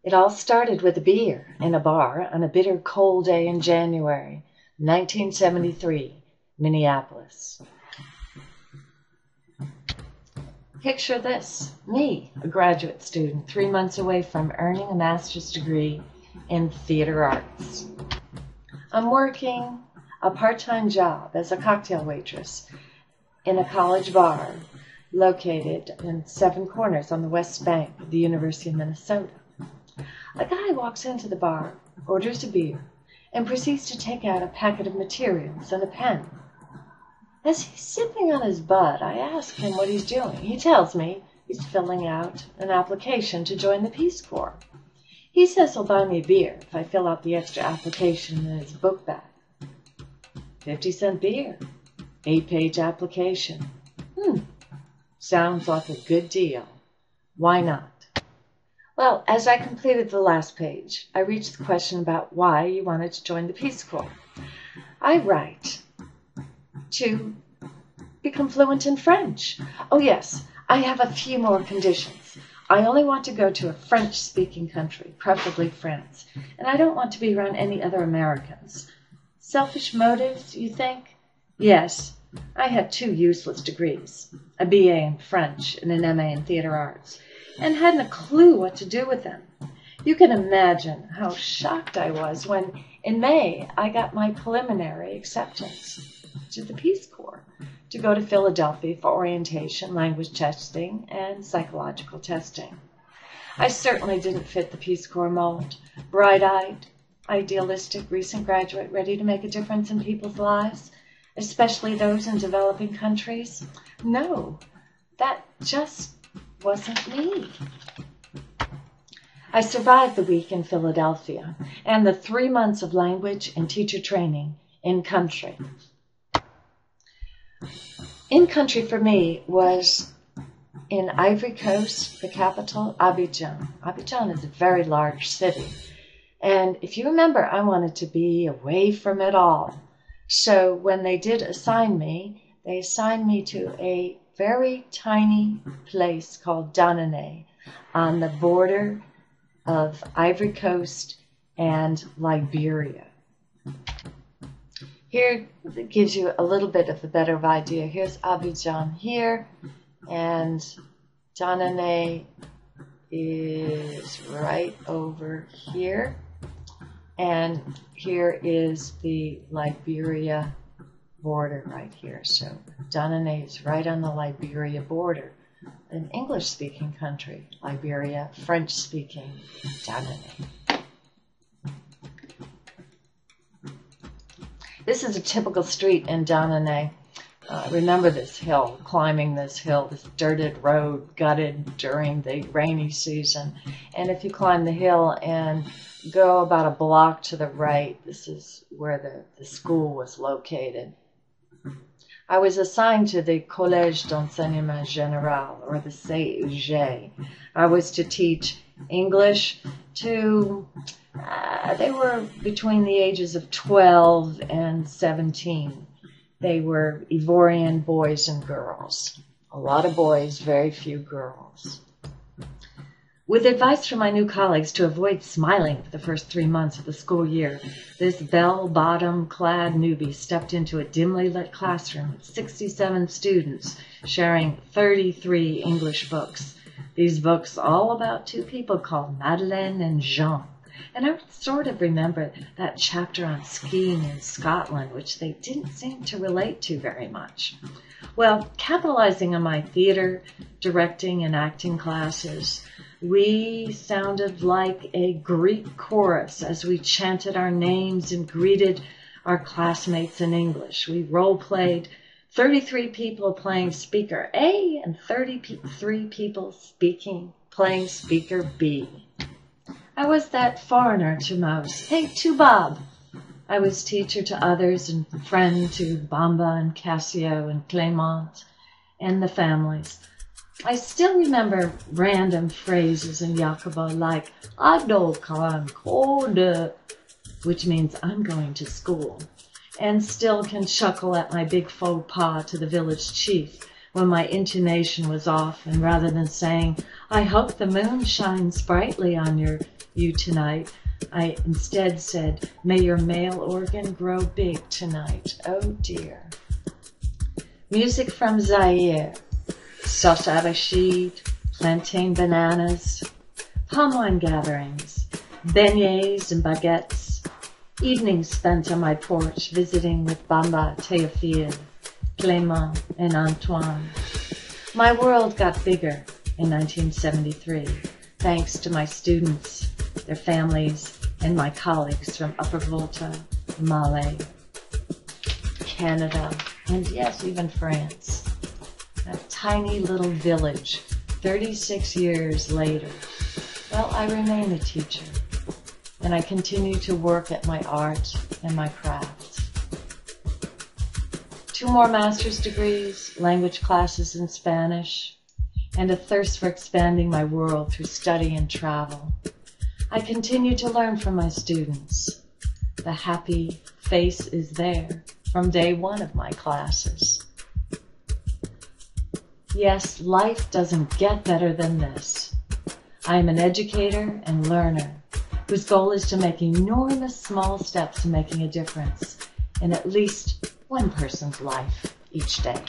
It all started with a beer in a bar on a bitter cold day in January 1973, Minneapolis. Picture this, me, a graduate student, 3 months away from earning a master's degree in theater arts. I'm working a part-time job as a cocktail waitress in a college bar located in Seven Corners on the west bank of the University of Minnesota. A guy walks into the bar, orders a beer, and proceeds to take out a packet of materials and a pen. As he's sipping on his bud, I ask him what he's doing. He tells me he's filling out an application to join the Peace Corps. He says he'll buy me a beer if I fill out the extra application in his book bag. 50-cent beer, 8-page application. Sounds like a good deal. Why not? Well, as I completed the last page, I reached the question about why you wanted to join the Peace Corps. I write to become fluent in French. Oh yes, I have a few more conditions. I only want to go to a French-speaking country, preferably France, and I don't want to be around any other Americans. Selfish motives, you think? Yes, I had 2 useless degrees, a BA in French and an MA in theater arts, and hadn't a clue what to do with them. You can imagine how shocked I was when, in May, I got my preliminary acceptance to the Peace Corps to go to Philadelphia for orientation, language testing, and psychological testing. I certainly didn't fit the Peace Corps mold. Bright-eyed, idealistic, recent graduate ready to make a difference in people's lives, especially those in developing countries. No, that just wasn't me. I survived the week in Philadelphia and the 3 months of language and teacher training in country. In country for me was in Ivory Coast, the capital, Abidjan. Abidjan is a very large city. And if you remember, I wanted to be away from it all. So when they did assign me, they assigned me to a very tiny place called Danane on the border of Ivory Coast and Liberia. Here it gives you a little bit of a better idea. Here's Abidjan here, and Danane is right over here. And here is the Liberia border right here. So Danane is right on the Liberia border. An English-speaking country, Liberia, French-speaking, Danane. This is a typical street in Danane. Remember this hill, climbing this hill, this dirted road, gutted during the rainy season. And if you climb the hill and go about a block to the right, this is where the school was located. I was assigned to the Collège d'Enseignement Général, or the CEG. I was to teach English to, they were between the ages of 12 and 17. They were Ivorian boys and girls. A lot of boys, very few girls. With advice from my new colleagues to avoid smiling for the first 3 months of the school year, this bell-bottom-clad newbie stepped into a dimly lit classroom with 67 students sharing 33 English books. These books all about 2 people called Madeleine and Jean. And I would sort of remember that chapter on skiing in Scotland, which they didn't seem to relate to very much. Well, capitalizing on my theater, directing, and acting classes, we sounded like a Greek chorus as we chanted our names and greeted our classmates in English. We role-played 33 people playing speaker A and 33 people playing speaker B. I was that foreigner to most. Hey, to Bob. I was teacher to others and friend to Bamba and Cassio and Clément and the families. I still remember random phrases in Yakuba like "Ado kan kode," which means I'm going to school, and still can chuckle at my big faux pas to the village chief when my intonation was off, and rather than saying, "I hope the moon shines brightly on your you tonight. I instead said, may your male organ grow big tonight. Oh dear. Music from Zaire, sauce arachide, plantain bananas, palm wine gatherings, beignets and baguettes, evenings spent on my porch visiting with Bamba, Théophile, Clément, and Antoine. My world got bigger in 1973, thanks to my students, their families, and my colleagues from Upper Volta, Mali, Canada, and yes, even France. A tiny little village, 36 years later. Well, I remain a teacher, and I continue to work at my art and my craft. 2 more master's degrees, language classes in Spanish, and a thirst for expanding my world through study and travel. I continue to learn from my students. The happy face is there from day 1 of my classes. Yes, life doesn't get better than this. I am an educator and learner whose goal is to make enormous small steps to making a difference in at least one person's life each day.